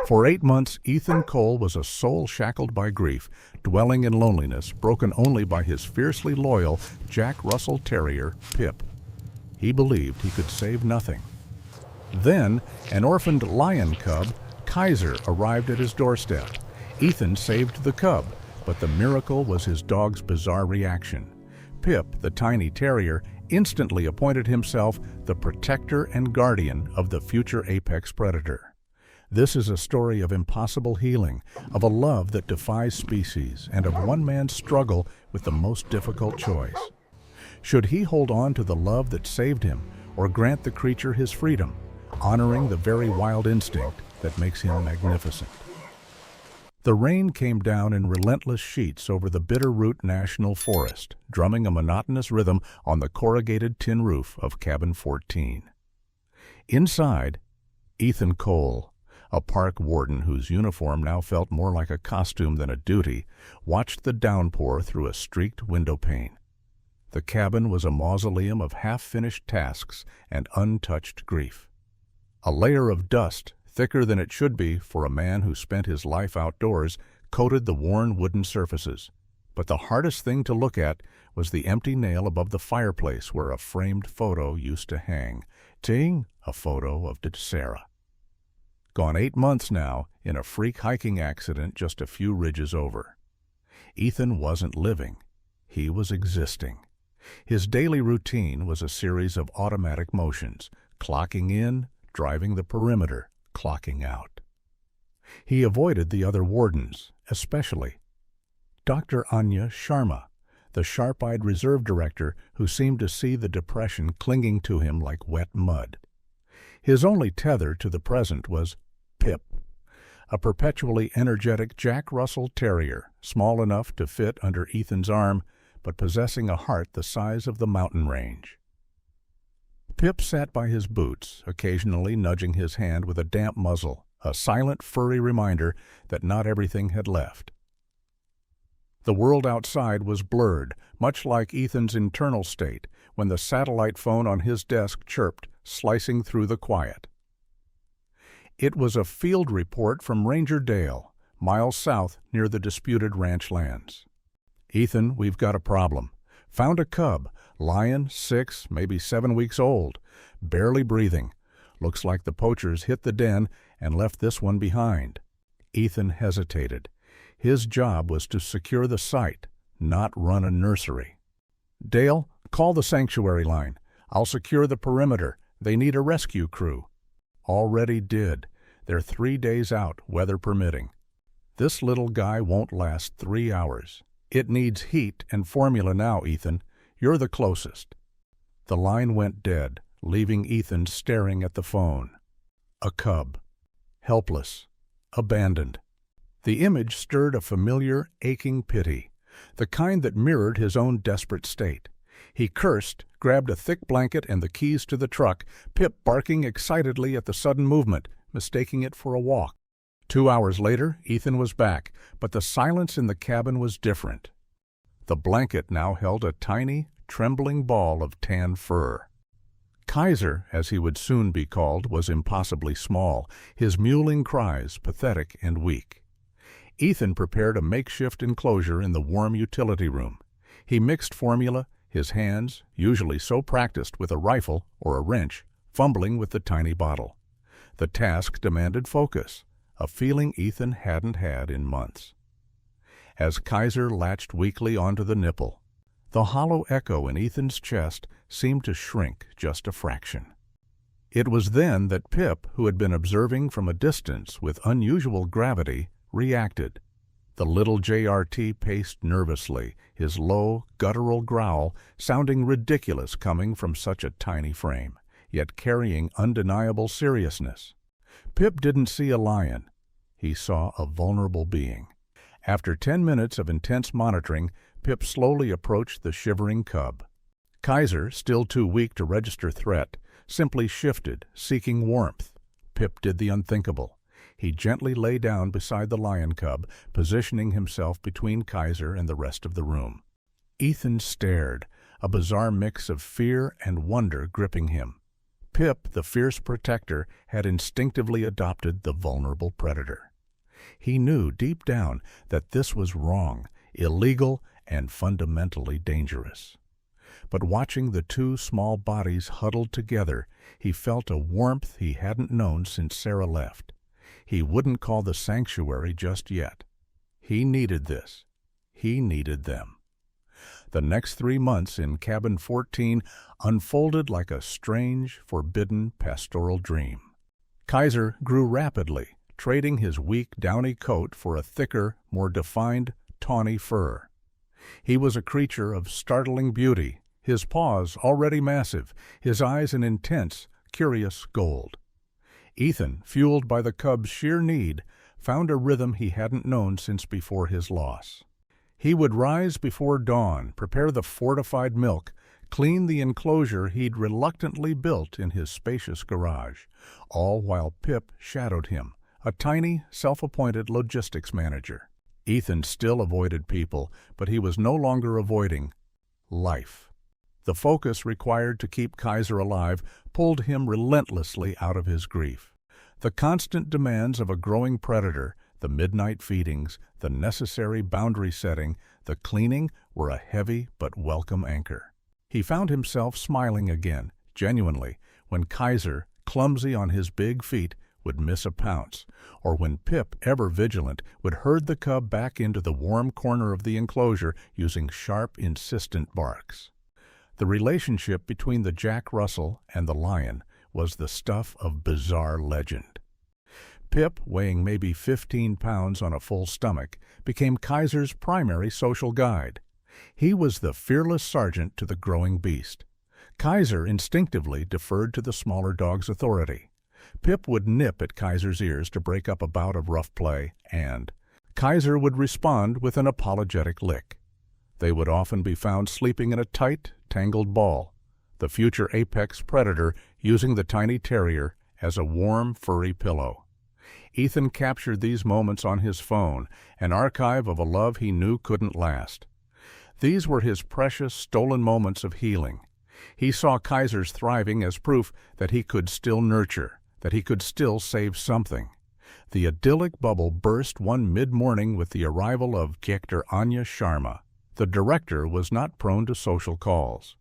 For 8 months, Ethan Cole was a soul shackled by grief, dwelling in loneliness, broken only by his fiercely loyal Jack Russell Terrier, Pip. He believed he could save nothing. Then, an orphaned lion cub, Kaiser, arrived at his doorstep. Ethan saved the cub, but the miracle was his dog's bizarre reaction. Pip, the tiny terrier, instantly appointed himself the protector and guardian of the future apex predator. This is a story of impossible healing, of a love that defies species, and of one man's struggle with the most difficult choice. Should he hold on to the love that saved him, or grant the creature his freedom, honoring the very wild instinct that makes him magnificent? The rain came down in relentless sheets over the Bitterroot National Forest, drumming a monotonous rhythm on the corrugated tin roof of Cabin 14. Inside, Ethan Cole, a park warden whose uniform now felt more like a costume than a duty, watched the downpour through a streaked windowpane. The cabin was a mausoleum of half-finished tasks and untouched grief. A layer of dust, thicker than it should be for a man who spent his life outdoors, coated the worn wooden surfaces. But the hardest thing to look at was the empty nail above the fireplace where a framed photo used to hang. Ting, a photo of Sarah. Gone 8 months now, in a freak hiking accident just a few ridges over. Ethan wasn't living. He was existing. His daily routine was a series of automatic motions, clocking in, driving the perimeter, clocking out. He avoided the other wardens, especially Dr. Anya Sharma, the sharp-eyed reserve director who seemed to see the depression clinging to him like wet mud. His only tether to the present was Pip, a perpetually energetic Jack Russell Terrier, small enough to fit under Ethan's arm, but possessing a heart the size of the mountain range. Pip sat by his boots, occasionally nudging his hand with a damp muzzle, a silent, furry reminder that not everything had left. The world outside was blurred, much like Ethan's internal state, when the satellite phone on his desk chirped, slicing through the quiet. It was a field report from Ranger Dale, miles south near the disputed ranch lands. "Ethan, we've got a problem. Found a cub, lion, 6, maybe 7 weeks old, barely breathing. Looks like the poachers hit the den and left this one behind." Ethan hesitated. His job was to secure the site, not run a nursery. "Dale, call the sanctuary line. I'll secure the perimeter. They need a rescue crew." Already did. They're 3 days out, weather permitting. This little guy won't last 3 hours. It needs heat and formula now, Ethan. You're the closest. The line went dead, leaving Ethan staring at the phone. A cub. Helpless. Abandoned. The image stirred a familiar, aching pity, the kind that mirrored his own desperate state. He cursed, grabbed a thick blanket and the keys to the truck, Pip barking excitedly at the sudden movement, mistaking it for a walk. 2 hours later, Ethan was back, but the silence in the cabin was different. The blanket now held a tiny, trembling ball of tan fur. Kaiser, as he would soon be called, was impossibly small, his mewling cries pathetic and weak. Ethan prepared a makeshift enclosure in the warm utility room. He mixed formula, his hands, usually so practiced with a rifle or a wrench, fumbling with the tiny bottle. The task demanded focus, a feeling Ethan hadn't had in months. As Kaiser latched weakly onto the nipple, the hollow echo in Ethan's chest seemed to shrink just a fraction. It was then that Pip, who had been observing from a distance with unusual gravity, reacted. The little JRT paced nervously, his low, guttural growl sounding ridiculous coming from such a tiny frame, yet carrying undeniable seriousness. Pip didn't see a lion. He saw a vulnerable being. After 10 minutes of intense monitoring, Pip slowly approached the shivering cub. Kaiser, still too weak to register threat, simply shifted, seeking warmth. Pip did the unthinkable. He gently lay down beside the lion cub, positioning himself between Kaiser and the rest of the room. Ethan stared, a bizarre mix of fear and wonder gripping him. Pip, the fierce protector, had instinctively adopted the vulnerable predator. He knew deep down that this was wrong, illegal, and fundamentally dangerous. But watching the two small bodies huddled together, he felt a warmth he hadn't known since Sarah left. He wouldn't call the sanctuary just yet. He needed this. He needed them. The next 3 months in Cabin 14 unfolded like a strange, forbidden pastoral dream. Kaiser grew rapidly, trading his weak, downy coat for a thicker, more defined, tawny fur. He was a creature of startling beauty, his paws already massive, his eyes an intense, curious gold. Ethan, fueled by the cub's sheer need, found a rhythm he hadn't known since before his loss. He would rise before dawn, prepare the fortified milk, clean the enclosure he'd reluctantly built in his spacious garage, all while Pip shadowed him, a tiny, self-appointed logistics manager. Ethan still avoided people, but he was no longer avoiding life. The focus required to keep Kaiser alive pulled him relentlessly out of his grief. The constant demands of a growing predator, the midnight feedings, the necessary boundary setting, the cleaning were a heavy but welcome anchor. He found himself smiling again, genuinely, when Kaiser, clumsy on his big feet, would miss a pounce, or when Pip, ever vigilant, would herd the cub back into the warm corner of the enclosure using sharp, insistent barks. The relationship between the Jack Russell and the lion was the stuff of bizarre legend. Pip, weighing maybe 15 pounds on a full stomach, became Kaiser's primary social guide. He was the fearless sergeant to the growing beast. Kaiser instinctively deferred to the smaller dog's authority. Pip would nip at Kaiser's ears to break up a bout of rough play, and Kaiser would respond with an apologetic lick. They would often be found sleeping in a tight, tangled ball, the future apex predator using the tiny terrier as a warm, furry pillow. Ethan captured these moments on his phone, an archive of a love he knew couldn't last. These were his precious, stolen moments of healing. He saw Kaiser's thriving as proof that he could still nurture, that he could still save something. The idyllic bubble burst one mid-morning with the arrival of Director Anya Sharma. The director was not prone to social calls.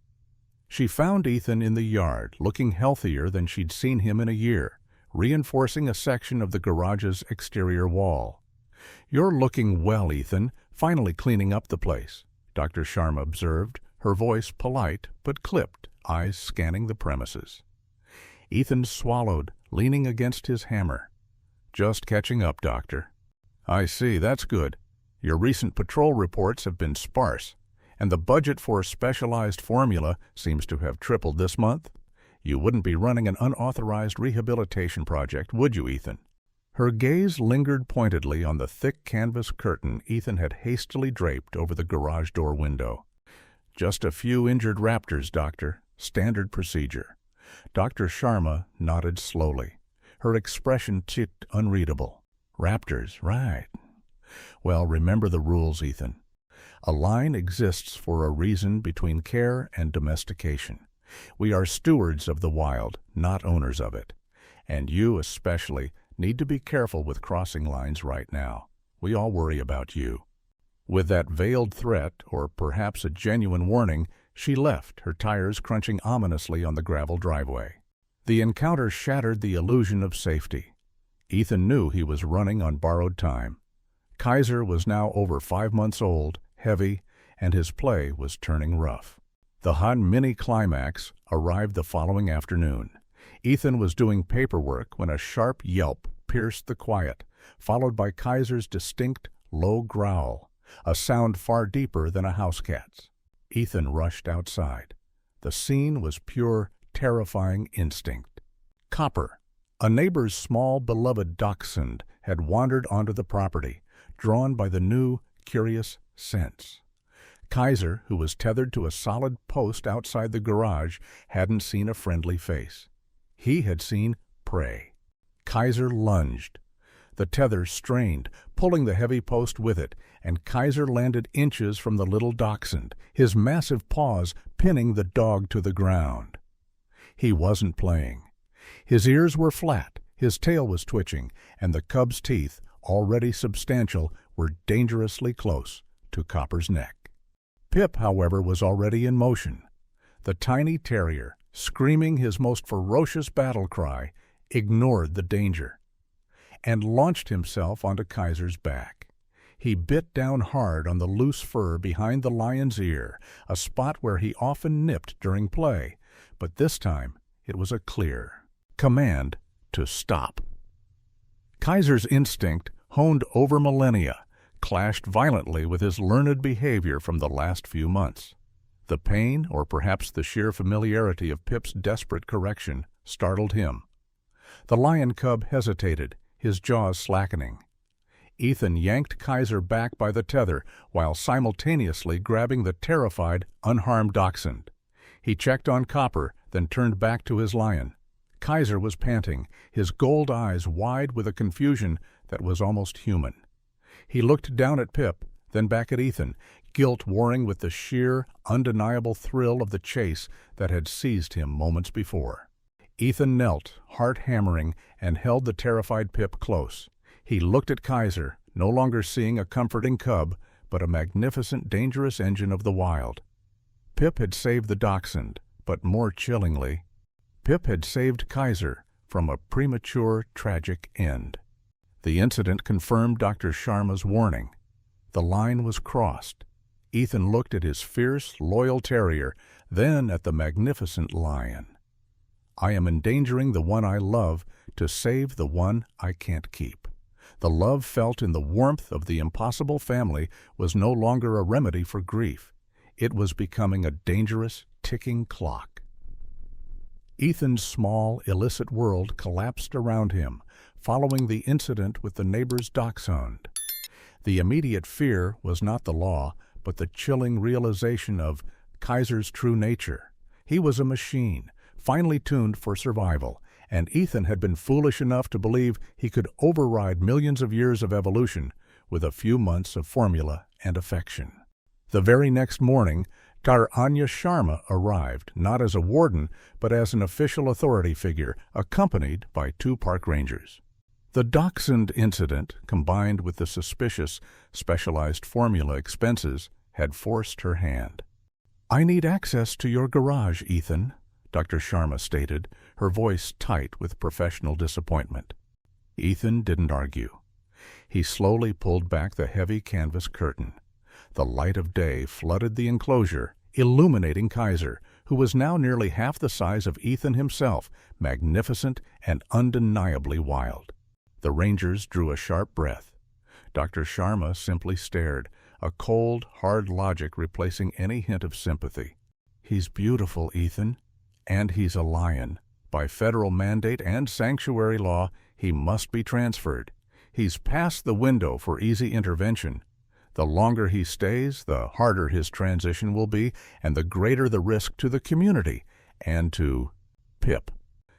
She found Ethan in the yard, looking healthier than she'd seen him in a year, reinforcing a section of the garage's exterior wall. "You're looking well, Ethan, finally cleaning up the place," Dr. Sharma observed, her voice polite but clipped, eyes scanning the premises. Ethan swallowed, leaning against his hammer. "Just catching up, Doctor." "I see, that's good. Your recent patrol reports have been sparse, and the budget for specialized formula seems to have tripled this month. You wouldn't be running an unauthorized rehabilitation project, would you, Ethan?" Her gaze lingered pointedly on the thick canvas curtain Ethan had hastily draped over the garage door window. "Just a few injured raptors, Doctor. Standard procedure." Dr. Sharma nodded slowly. Her expression ticked unreadable. "Raptors, right. Well, remember the rules, Ethan. A line exists for a reason between care and domestication. We are stewards of the wild, not owners of it. And you especially need to be careful with crossing lines right now. We all worry about you." With that veiled threat, or perhaps a genuine warning, she left, her tires crunching ominously on the gravel driveway. The encounter shattered the illusion of safety. Ethan knew he was running on borrowed time. Kaiser was now over 5 months old, heavy, and his play was turning rough. The hot mini-climax arrived the following afternoon. Ethan was doing paperwork when a sharp yelp pierced the quiet, followed by Kaiser's distinct, low growl, a sound far deeper than a house cat's. Ethan rushed outside. The scene was pure, terrifying instinct. Copper, a neighbor's small, beloved dachshund, had wandered onto the property, drawn by the new, curious scents. Kaiser, who was tethered to a solid post outside the garage, hadn't seen a friendly face. He had seen prey. Kaiser lunged. The tether strained, pulling the heavy post with it, and Kaiser landed inches from the little dachshund, his massive paws pinning the dog to the ground. He wasn't playing. His ears were flat, his tail was twitching, and the cub's teeth, already substantial, were dangerously close to Copper's neck. Pip, however, was already in motion. The tiny terrier, screaming his most ferocious battle cry, ignored the danger and launched himself onto Kaiser's back. He bit down hard on the loose fur behind the lion's ear, a spot where he often nipped during play, but this time it was a clear command to stop. Kaiser's instinct, honed over millennia, clashed violently with his learned behavior from the last few months. The pain, or perhaps the sheer familiarity of Pip's desperate correction, startled him. The lion cub hesitated, his jaws slackening. Ethan yanked Kaiser back by the tether while simultaneously grabbing the terrified, unharmed dachshund. He checked on Copper, then turned back to his lion. Kaiser was panting, his gold eyes wide with a confusion that was almost human. He looked down at Pip, then back at Ethan, guilt warring with the sheer, undeniable thrill of the chase that had seized him moments before. Ethan knelt, heart hammering, and held the terrified Pip close. He looked at Kaiser, no longer seeing a comforting cub, but a magnificent, dangerous engine of the wild. Pip had saved the dachshund, but more chillingly, Pip had saved Kaiser from a premature, tragic end. The incident confirmed Dr. Sharma's warning. The line was crossed. Ethan looked at his fierce, loyal terrier, then at the magnificent lion. I am endangering the one I love to save the one I can't keep. The love felt in the warmth of the impossible family was no longer a remedy for grief. It was becoming a dangerous, ticking clock. Ethan's small, illicit world collapsed around him, following the incident with the neighbor's dachshund. The immediate fear was not the law, but the chilling realization of Kaiser's true nature. He was a machine, finely tuned for survival, and Ethan had been foolish enough to believe he could override millions of years of evolution with a few months of formula and affection. The very next morning, Dr. Anya Sharma arrived, not as a warden, but as an official authority figure, accompanied by 2 park rangers. The dachshund incident, combined with the suspicious, specialized formula expenses, had forced her hand. "I need access to your garage, Ethan," Dr. Sharma stated, her voice tight with professional disappointment. Ethan didn't argue. He slowly pulled back the heavy canvas curtain. The light of day flooded the enclosure, illuminating Kaiser, who was now nearly half the size of Ethan himself, magnificent and undeniably wild. The rangers drew a sharp breath. Dr. Sharma simply stared, a cold, hard logic replacing any hint of sympathy. "He's beautiful, Ethan, and he's a lion. By federal mandate and sanctuary law, he must be transferred. He's past the window for easy intervention. The longer he stays, the harder his transition will be, and the greater the risk to the community and to Pip."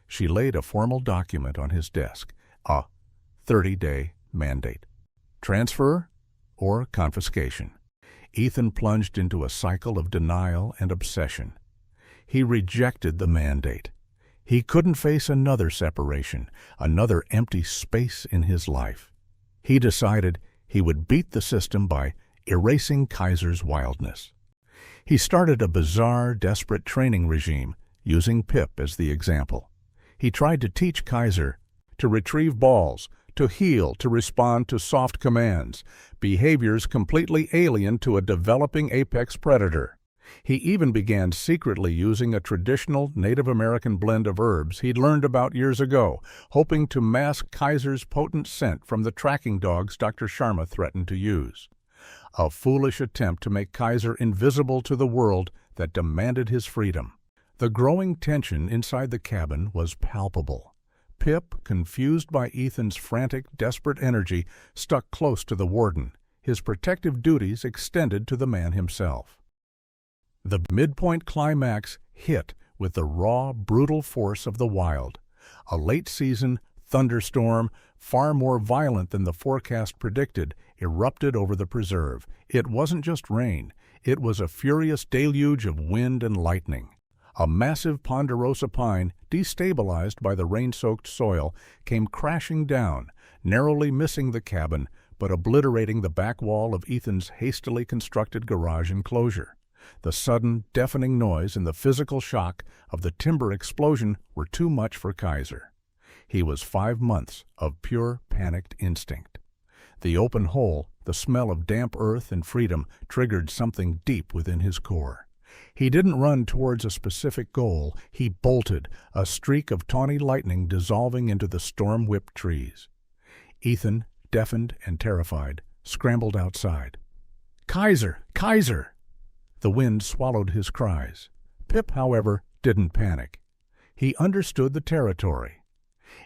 She laid a formal document on his desk, a 30-day mandate. Transfer or confiscation. Ethan plunged into a cycle of denial and obsession. He rejected the mandate. He couldn't face another separation, another empty space in his life. He decided he would beat the system by erasing Kaiser's wildness. He started a bizarre, desperate training regime, using Pip as the example. He tried to teach Kaiser to retrieve balls, to heal, to respond to soft commands, behaviors completely alien to a developing apex predator. He even began secretly using a traditional Native American blend of herbs he'd learned about years ago, hoping to mask Kaiser's potent scent from the tracking dogs Dr. Sharma threatened to use. A foolish attempt to make Kaiser invisible to the world that demanded his freedom. The growing tension inside the cabin was palpable. Pip, confused by Ethan's frantic, desperate energy, stuck close to the warden. His protective duties extended to the man himself. The midpoint climax hit with the raw, brutal force of the wild. A late-season thunderstorm, far more violent than the forecast predicted, erupted over the preserve. It wasn't just rain. It was a furious deluge of wind and lightning. A massive ponderosa pine, destabilized by the rain-soaked soil, came crashing down, narrowly missing the cabin but obliterating the back wall of Ethan's hastily constructed garage enclosure. The sudden, deafening noise and the physical shock of the timber explosion were too much for Kaiser. He was 5 months of pure panicked instinct. The open hole, the smell of damp earth and freedom triggered something deep within his core. He didn't run towards a specific goal. He bolted, a streak of tawny lightning dissolving into the storm-whipped trees. Ethan, deafened and terrified, scrambled outside. "Kaiser! Kaiser!" The wind swallowed his cries. Pip, however, didn't panic. He understood the territory.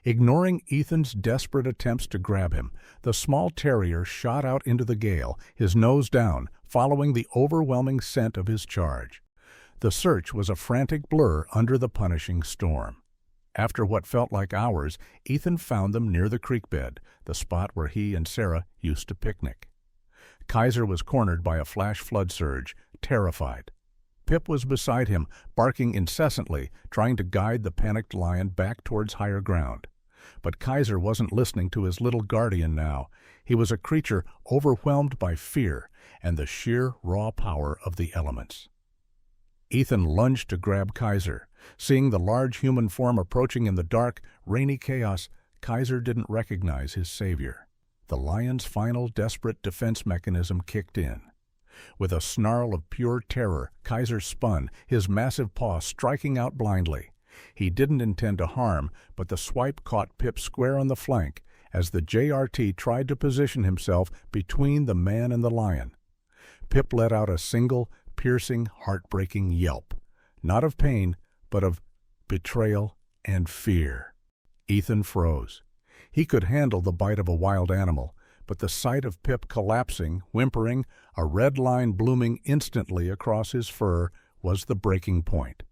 Ignoring Ethan's desperate attempts to grab him, the small terrier shot out into the gale, his nose down, following the overwhelming scent of his charge. The search was a frantic blur under the punishing storm. After what felt like hours, Ethan found them near the creek bed, the spot where he and Sarah used to picnic. Kaiser was cornered by a flash flood surge, terrified. Pip was beside him, barking incessantly, trying to guide the panicked lion back towards higher ground. But Kaiser wasn't listening to his little guardian now. He was a creature overwhelmed by fear and the sheer raw power of the elements. Ethan lunged to grab Kaiser. Seeing the large human form approaching in the dark, rainy chaos, Kaiser didn't recognize his savior. The lion's final desperate defense mechanism kicked in. With a snarl of pure terror, Kaiser spun, his massive paw striking out blindly. He didn't intend to harm, but the swipe caught Pip square on the flank as the JRT tried to position himself between the man and the lion. Pip let out a single, piercing, heartbreaking yelp, not of pain, but of betrayal and fear. Ethan froze. He could handle the bite of a wild animal, but the sight of Pip collapsing, whimpering, a red line blooming instantly across his fur, was the breaking point.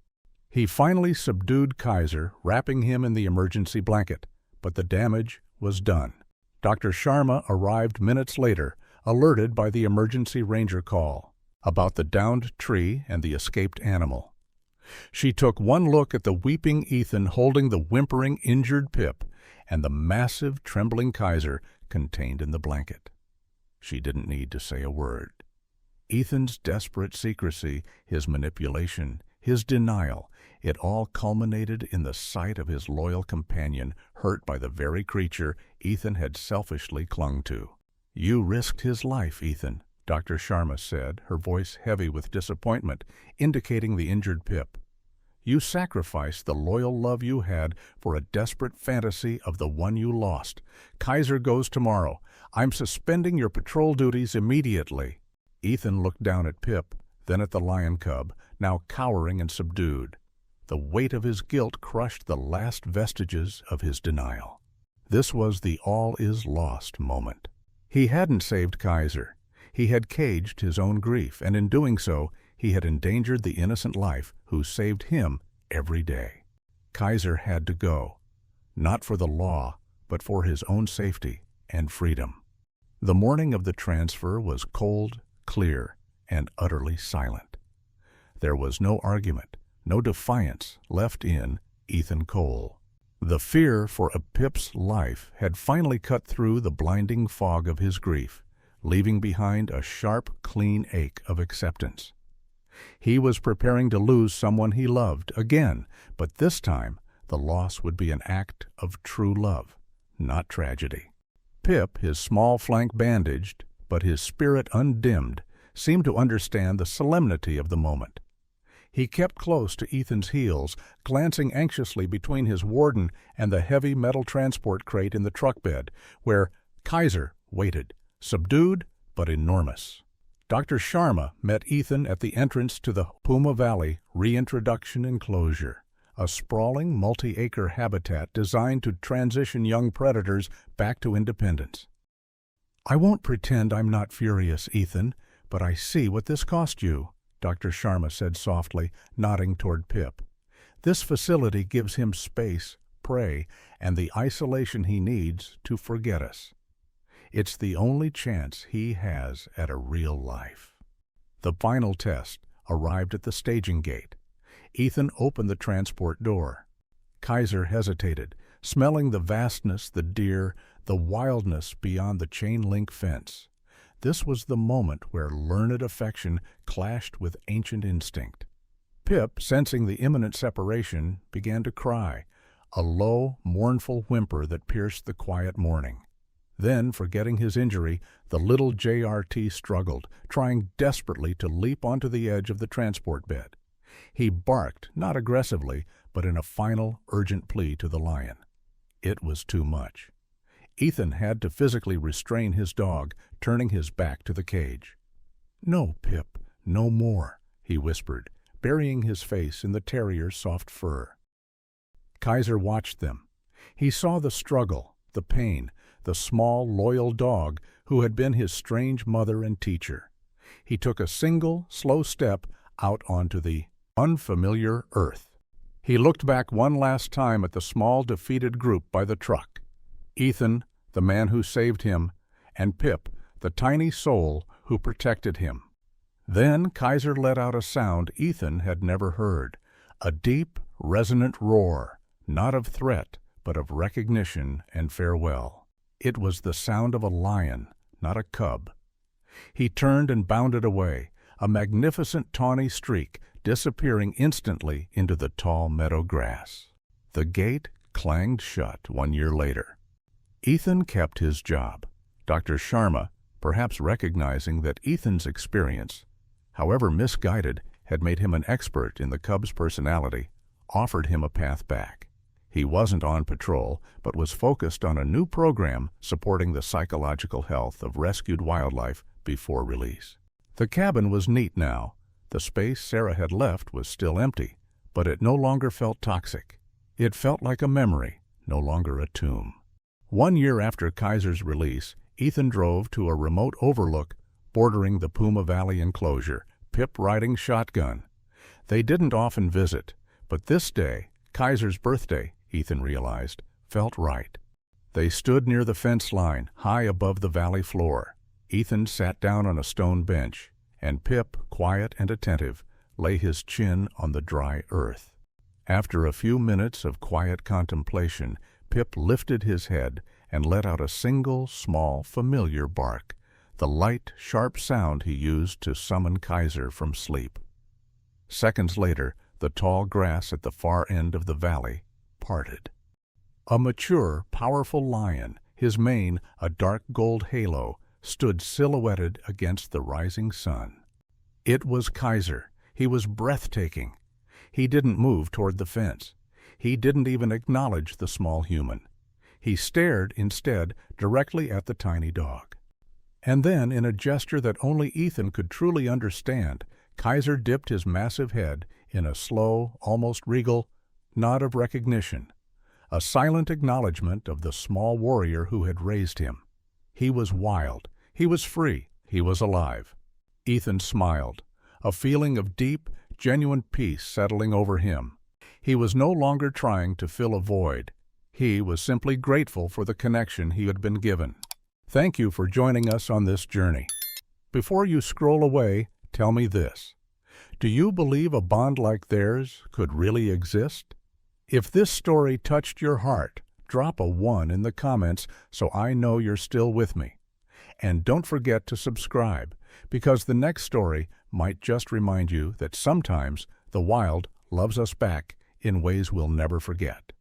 He finally subdued Kaiser, wrapping him in the emergency blanket, but the damage was done. Dr. Sharma arrived minutes later, alerted by the emergency ranger call about the downed tree and the escaped animal. She took one look at the weeping Ethan holding the whimpering, injured Pip and the massive, trembling Kaiser contained in the blanket. She didn't need to say a word. Ethan's desperate secrecy, his manipulation, his denial, it all culminated in the sight of his loyal companion hurt by the very creature Ethan had selfishly clung to. "You risked his life, Ethan," Dr. Sharma said, her voice heavy with disappointment, indicating the injured Pip. "You sacrificed the loyal love you had for a desperate fantasy of the one you lost. Kaiser goes tomorrow. I'm suspending your patrol duties immediately." Ethan looked down at Pip, then at the lion cub, now cowering and subdued. The weight of his guilt crushed the last vestiges of his denial. This was the all-is-lost moment. He hadn't saved Kaiser. He had caged his own grief, and in doing so, he had endangered the innocent life who saved him every day. Kaiser had to go, not for the law, but for his own safety and freedom. The morning of the transfer was cold, clear, and utterly silent. There was no argument, no defiance left in Ethan Cole. The fear for a Pip's life had finally cut through the blinding fog of his grief, leaving behind a sharp, clean ache of acceptance. He was preparing to lose someone he loved again, but this time the loss would be an act of true love, not tragedy. Pip, his small flank bandaged, but his spirit undimmed, seemed to understand the solemnity of the moment. He kept close to Ethan's heels, glancing anxiously between his warden and the heavy metal transport crate in the truck bed, where Kaiser waited, subdued but enormous. Dr. Sharma met Ethan at the entrance to the Puma Valley Reintroduction Enclosure, a sprawling multi-acre habitat designed to transition young predators back to independence. "I won't pretend I'm not furious, Ethan, but I see what this cost you," Dr. Sharma said softly, nodding toward Pip. "This facility gives him space, prey, and the isolation he needs to forget us. It's the only chance he has at a real life." The final test arrived at the staging gate. Ethan opened the transport door. Kaiser hesitated, smelling the vastness, the deer, the wildness beyond the chain-link fence. This was the moment where learned affection clashed with ancient instinct. Pip, sensing the imminent separation, began to cry, a low, mournful whimper that pierced the quiet morning. Then, forgetting his injury, the little JRT struggled, trying desperately to leap onto the edge of the transport bed. He barked, not aggressively, but in a final, urgent plea to the lion. It was too much. Ethan had to physically restrain his dog, turning his back to the cage. "No, Pip, no more," he whispered, burying his face in the terrier's soft fur. Kaiser watched them. He saw the struggle, the pain, the small, loyal dog who had been his strange mother and teacher. He took a single, slow step out onto the unfamiliar earth. He looked back one last time at the small, defeated group by the truck. Ethan, the man who saved him, and Pip, the tiny soul who protected him. Then Kaiser let out a sound Ethan had never heard, a deep, resonant roar, not of threat, but of recognition and farewell. It was the sound of a lion, not a cub. He turned and bounded away, a magnificent tawny streak, disappearing instantly into the tall meadow grass. The gate clanged shut 1 year later. Ethan kept his job. Dr. Sharma, perhaps recognizing that Ethan's experience, however misguided, had made him an expert in the cub's personality, offered him a path back. He wasn't on patrol, but was focused on a new program supporting the psychological health of rescued wildlife before release. The cabin was neat now. The space Sarah had left was still empty, but it no longer felt toxic. It felt like a memory, no longer a tomb. 1 year after Kaiser's release, Ethan drove to a remote overlook bordering the Puma Valley enclosure, Pip riding shotgun. They didn't often visit, but this day, Kaiser's birthday, Ethan realized, felt right. They stood near the fence line, high above the valley floor. Ethan sat down on a stone bench, and Pip, quiet and attentive, lay his chin on the dry earth. After a few minutes of quiet contemplation, Pip lifted his head and let out a single, small, familiar bark, the light, sharp sound he used to summon Kaiser from sleep. Seconds later, the tall grass at the far end of the valley parted. A mature, powerful lion, his mane a dark gold halo, stood silhouetted against the rising sun. It was Kaiser. He was breathtaking. He didn't move toward the fence. He didn't even acknowledge the small human. He stared, instead, directly at the tiny dog. And then, in a gesture that only Ethan could truly understand, Kaiser dipped his massive head in a slow, almost regal nod of recognition, a silent acknowledgement of the small warrior who had raised him. He was wild. He was free. He was alive. Ethan smiled, a feeling of deep, genuine peace settling over him. He was no longer trying to fill a void. He was simply grateful for the connection he had been given. Thank you for joining us on this journey. Before you scroll away, tell me this. Do you believe a bond like theirs could really exist? If this story touched your heart, drop a 1 in the comments so I know you're still with me. And don't forget to subscribe, because the next story might just remind you that sometimes the wild loves us back in ways we'll never forget.